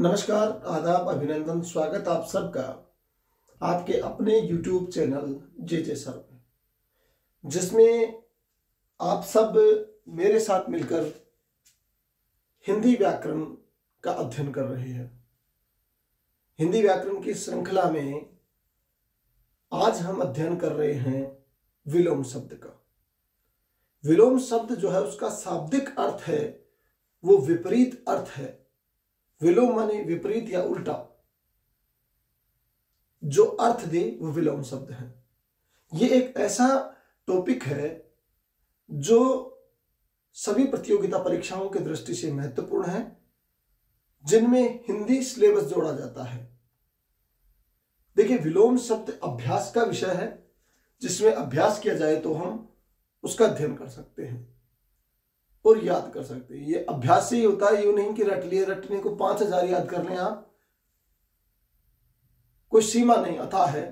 नमस्कार, आदाब, अभिनंदन, स्वागत आप सबका आपके अपने YouTube चैनल जे सर में, जिसमें आप सब मेरे साथ मिलकर हिंदी व्याकरण का अध्ययन कर रहे हैं। हिंदी व्याकरण की श्रृंखला में आज हम अध्ययन कर रहे हैं विलोम शब्द का। विलोम शब्द जो है उसका शाब्दिक अर्थ है वो विपरीत अर्थ है। विलोम माने विपरीत या उल्टा, जो अर्थ दे वो विलोम शब्द है। ये एक ऐसा टॉपिक है जो सभी प्रतियोगिता परीक्षाओं की दृष्टि से महत्वपूर्ण है, जिनमें हिंदी सिलेबस जोड़ा जाता है। देखिए, विलोम शब्द अभ्यास का विषय है, जिसमें अभ्यास किया जाए तो हम उसका अध्ययन कर सकते हैं और याद कर सकते हैं। ये अभ्यास से ही होता है, यूं नहीं कि रट लिए, रटने को 5000 याद कर लें आप, कोई सीमा नहीं, अथाह है।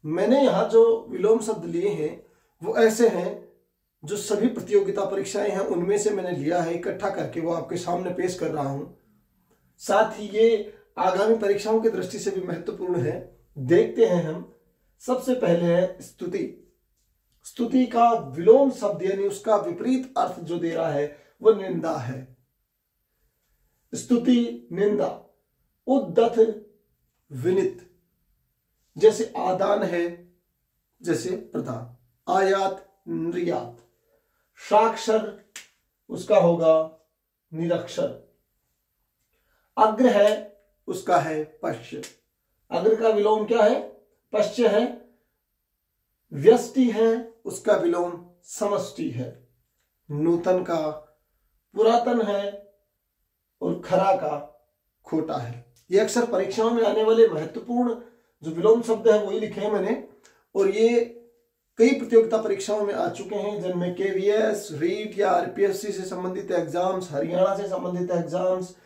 मैंने यहां जो विलोम शब्द लिए हैं वो ऐसे हैं जो सभी प्रतियोगिता परीक्षाएं हैं उनमें से मैंने लिया है, इकट्ठा करके वो आपके सामने पेश कर रहा हूं। साथ ही ये आगामी परीक्षाओं की दृष्टि से भी महत्वपूर्ण है। देखते हैं हम। सबसे पहले है स्तुति। स्तुति का विलोम शब्द यानी उसका विपरीत अर्थ जो दे रहा है वो निंदा है। स्तुति, निंदा। उद्दत, विनित। जैसे आदान है, जैसे प्रदान। आयात, निर्यात। साक्षर उसका होगा निरक्षर। अग्र है उसका है पश्य। अग्र का विलोम क्या है? पश्य है। व्यष्टि है उसका विलोम समष्टि है। नूतन का पुरातन है और खरा का खोटा है। ये अक्सर परीक्षाओं में आने वाले महत्वपूर्ण जो विलोम शब्द है वही लिखे हैं मैंने, और ये कई प्रतियोगिता परीक्षाओं में आ चुके हैं, जिनमें केवीएस, रीट या आरपीएससी से संबंधित एग्जाम्स, हरियाणा से संबंधित एग्जाम्स,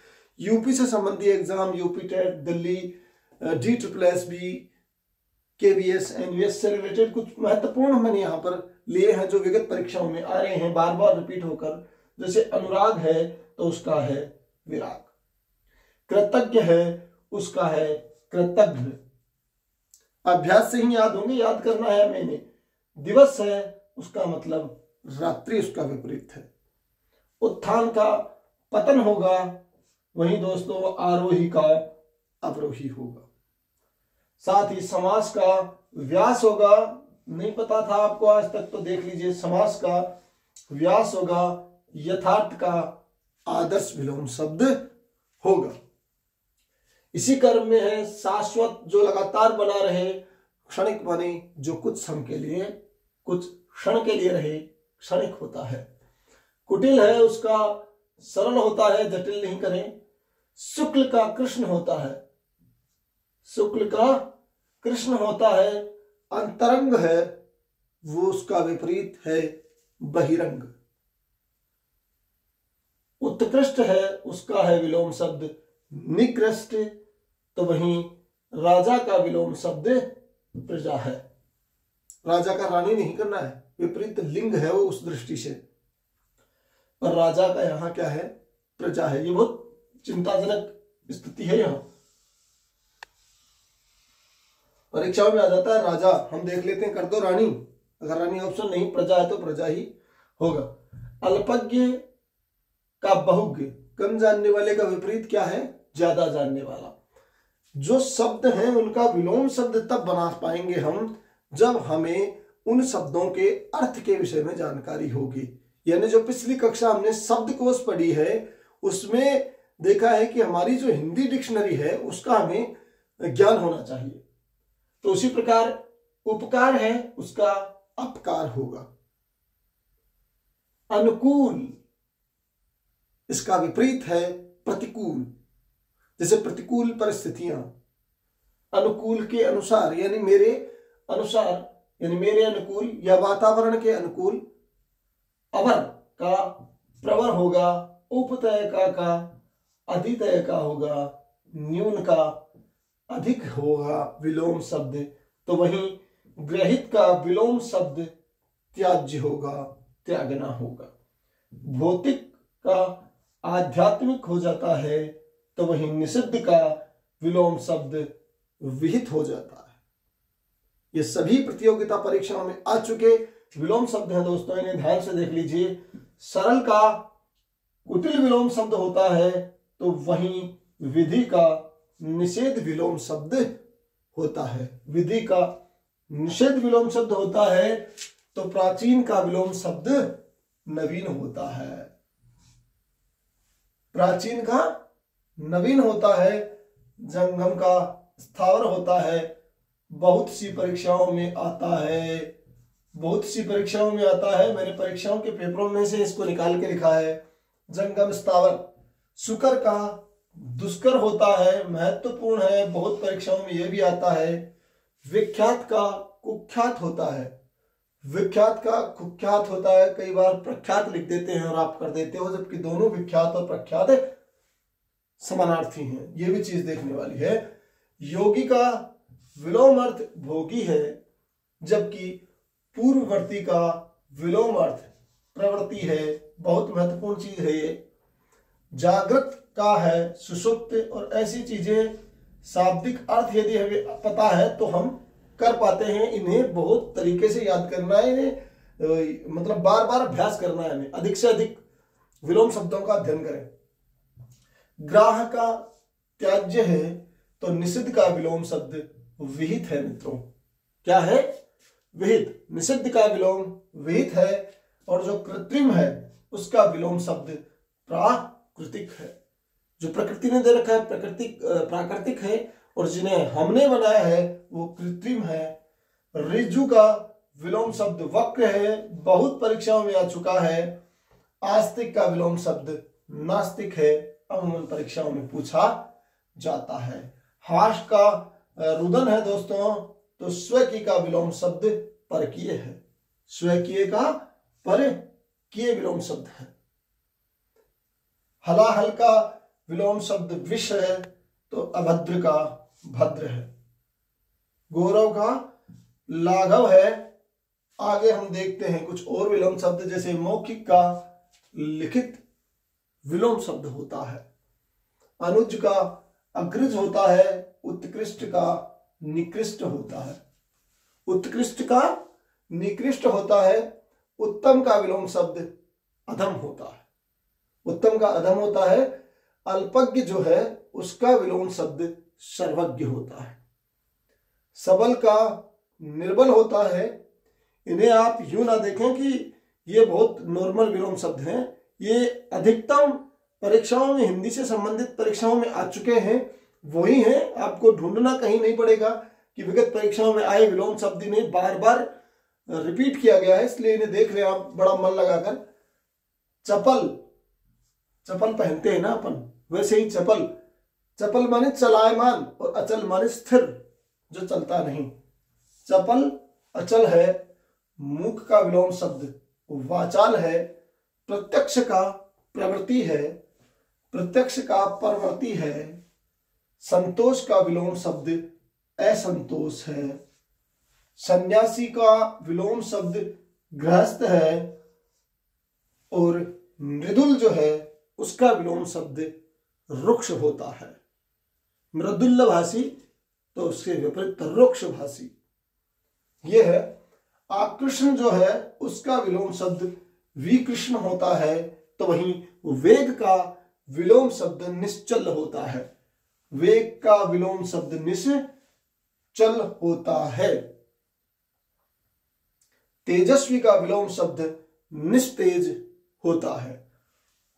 यूपी से संबंधित exam, UP TET, Delhi, DSSB, KVS, NVS से रिलेटेड कुछ महत्वपूर्ण मैंने यहाँ पर लिए हैं जो विगत परीक्षाओं में आ रहे हैं बार बार रिपीट होकर। जैसे अनुराग है तो उसका है विराग। कृतज्ञ है उसका है कृतज्ञ। अभ्यास से ही याद होंगे, याद करना है मैंने। दिवस है उसका मतलब रात्रि, उसका विपरीत है। उत्थान का पतन होगा, वहीं दोस्तों आरोही का अवरोही होगा। साथ ही समास का व्यास होगा, नहीं पता था आपको आज तक तो देख लीजिए। समास का व्यास होगा यथार्थ का आदर्श विलोम शब्द होगा। इसी क्रम में है शाश्वत, जो लगातार बना रहे। क्षणिक माने जो कुछ क्षण के लिए, कुछ क्षण के लिए रहे, क्षणिक होता है। कुटिल है उसका सरल होता है, जटिल नहीं करें। शुक्ल का कृष्ण होता है, शुक्ल का कृष्ण होता है। अंतरंग है वो उसका विपरीत है बहिरंग। उत्कृष्ट है उसका है विलोम शब्द निकृष्ट। तो वहीं राजा का विलोम शब्द प्रजा है। राजा का रानी नहीं करना है, विपरीत लिंग है वो उस दृष्टि से। और राजा का यहां क्या है? प्रजा है। ये बहुत चिंताजनक स्थिति है। यहां परीक्षाओं में आ जाता है राजा, हम देख लेते हैं, कर दो रानी। अगर रानी ऑप्शन नहीं, प्रजा है तो प्रजा ही होगा। अल्पज्ञ का बहुज्ञ, कम जानने वाले का विपरीत क्या है? ज्यादा जानने वाला। जो शब्द हैं उनका विलोम शब्द तब बना पाएंगे हम जब हमें उन शब्दों के अर्थ के विषय में जानकारी होगी। यानी जो पिछली कक्षा हमने शब्दकोश पढ़ी है उसमें देखा है कि हमारी जो हिंदी डिक्शनरी है उसका हमें ज्ञान होना चाहिए। तो उसी प्रकार उपकार है उसका अपकार होगा। अनुकूल, इसका विपरीत है प्रतिकूल। जैसे प्रतिकूल परिस्थितियां, अनुकूल के अनुसार यानी मेरे अनुसार, यानी मेरे अनुकूल या वातावरण के अनुकूल। अवर का प्रवर होगा, उपतय का अधितय का होगा, न्यून का अधिक होगा विलोम शब्द। तो वहीं ग्रहित का विलोम शब्द त्याज्य होगा, त्यागना होगा। भौतिक का आध्यात्मिक हो जाता है, तो वहीं निषिद्ध का विलोम शब्द विहित हो जाता है। ये सभी प्रतियोगिता परीक्षाओं में आ चुके विलोम शब्द हैं दोस्तों, इन्हें ध्यान से देख लीजिए। सरल का कुटिल विलोम शब्द होता है तो वहीं विधि का निषेध विलोम शब्द होता है। विधि का निषेध विलोम शब्द होता है तो प्राचीन का विलोम शब्द नवीन होता है। प्राचीन का नवीन होता है, जंगम का स्थावर होता है। बहुत सी परीक्षाओं में आता है, बहुत सी परीक्षाओं में आता है। मैंने परीक्षाओं के पेपरों में से इसको निकाल के लिखा है। जंगम स्थावर सुकर का दुष्कर होता है, महत्वपूर्ण है, बहुत परीक्षाओं में यह भी आता है। विख्यात का कुख्यात होता है, विख्यात का कुख्यात होता है। कई बार प्रख्यात लिख देते हैं और आप कर देते हो, जबकि दोनों विख्यात और प्रख्यात समानार्थी हैं। ये भी चीज देखने वाली है। योगी का विलोम अर्थ भोगी है, जबकि पूर्ववर्ती का विलोम अर्थ प्रवृत्ति है। बहुत महत्वपूर्ण चीज है ये। जागृत का है सुषुप्त, और ऐसी चीजें शाब्दिक अर्थ यदि हमें पता है तो हम कर पाते हैं। इन्हें बहुत तरीके से याद करना है, इन्हें मतलब बार बार अभ्यास करना है। हमें अधिक से अधिक विलोम शब्दों का अध्ययन करें। ग्राह का त्याज्य है तो निषिद्ध का विलोम शब्द विहित है मित्रों। क्या है? विहित। निषिद्ध का विलोम विहित है, और जो कृत्रिम है उसका विलोम शब्द प्राकृतिक है। जो प्रकृति ने दे रखा है प्राकृतिक है, और जिन्हें हमने बनाया है वो कृत्रिम है। ऋजु का विलोम शब्द वक्र है, बहुत परीक्षाओं में आ चुका है। आस्तिक का विलोम शब्द नास्तिक है, अमूमन परीक्षाओं में पूछा जाता है। हाश का रुदन है दोस्तों, तो स्वकीय का विलोम शब्द परकीय है। स्वकीय का परकीय विलोम शब्द है। हलाहल का विलोम शब्द विष है, तो अभद्र का भद्र है। गौरव का लाघव है। आगे हम देखते हैं कुछ और विलोम शब्द, जैसे मौखिक का लिखित विलोम शब्द होता है। अनुज का अग्रज होता है, उत्कृष्ट का निकृष्ट होता है। उत्कृष्ट का निकृष्ट होता है। उत्तम का विलोम शब्द अधम होता है। उत्तम का अधम होता है। अल्पज्ञ जो है उसका विलोम शब्द सर्वज्ञ होता है। सबल का निर्बल होता है। इन्हें आप यूं ना देखें कि ये बहुत नॉर्मल विलोम शब्द हैं। ये अधिकतम परीक्षाओं में, हिंदी से संबंधित परीक्षाओं में आ चुके हैं, वही हैं। आपको ढूंढना कहीं नहीं पड़ेगा कि विगत परीक्षाओं में आए विलोम शब्द इन्हें बार बार रिपीट किया गया है, इसलिए इन्हें देख रहे हैं आप बड़ा मन लगाकर। चपल, चपल पहनते हैं ना अपन, वैसे ही चपल। चपल माने चलायमान, और अचल माने स्थिर, जो चलता नहीं। चपल अचल है। मूक का विलोम शब्द वाचाल है। प्रत्यक्ष का प्रवृत्ति है, प्रत्यक्ष का परवर्ती है। संतोष का विलोम शब्द असंतोष है। सन्यासी का विलोम शब्द गृहस्थ है, और मृदुल जो है उसका विलोम शब्द रुक्ष होता है। मृदुल्य भाषी तो उसके विपरीत रुक्ष भाषी। यह है। आकृष्ण जो है उसका विलोम शब्द विकृष्ण होता है, तो वहीं वेग का विलोम शब्द निश्चल होता है। वेग का विलोम शब्द निश्चल होता है। तेजस्वी का विलोम शब्द निस्तेज होता है।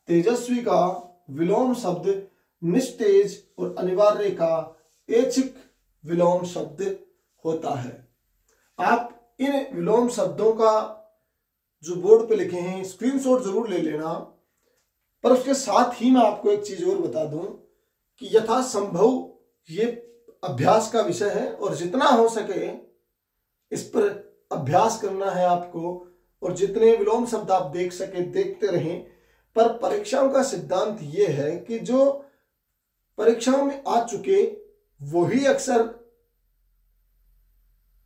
तेजस्वी का विलोम शब्द निस्तेज, और अनिवार्य का ऐच्छिक विलोम शब्द होता है। आप इन विलोम शब्दों का जो बोर्ड पे लिखे हैं स्क्रीनशॉट जरूर ले लेना। पर उसके साथ ही मैं आपको एक चीज और बता दूं कि यथासंभव ये अभ्यास का विषय है, और जितना हो सके इस पर अभ्यास करना है आपको, और जितने विलोम शब्द आप देख सके देखते रहें। पर परीक्षाओं का सिद्धांत ये है कि जो परीक्षाओं में आ चुके वही अक्सर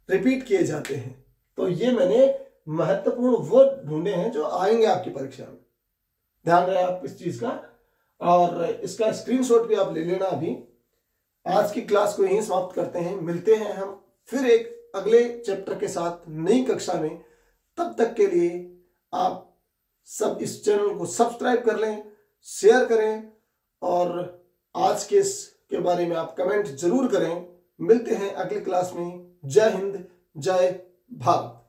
रिपीट किए जाते हैं। तो ये मैंने महत्वपूर्ण वो ढूंढे हैं जो आएंगे आपकी परीक्षा में। ध्यान रहे आप इस चीज का। और इसका स्क्रीनशॉट भी आप ले लेना। अभी आज की क्लास को यहीं समाप्त करते हैं, मिलते हैं हम फिर एक अगले चैप्टर के साथ नई कक्षा में। तब तक के लिए आप सब इस चैनल को सब्सक्राइब कर लें, शेयर करें और आज के इसके बारे में आप कमेंट जरूर करें। मिलते हैं अगली क्लास में। जय हिंद, जय भारत।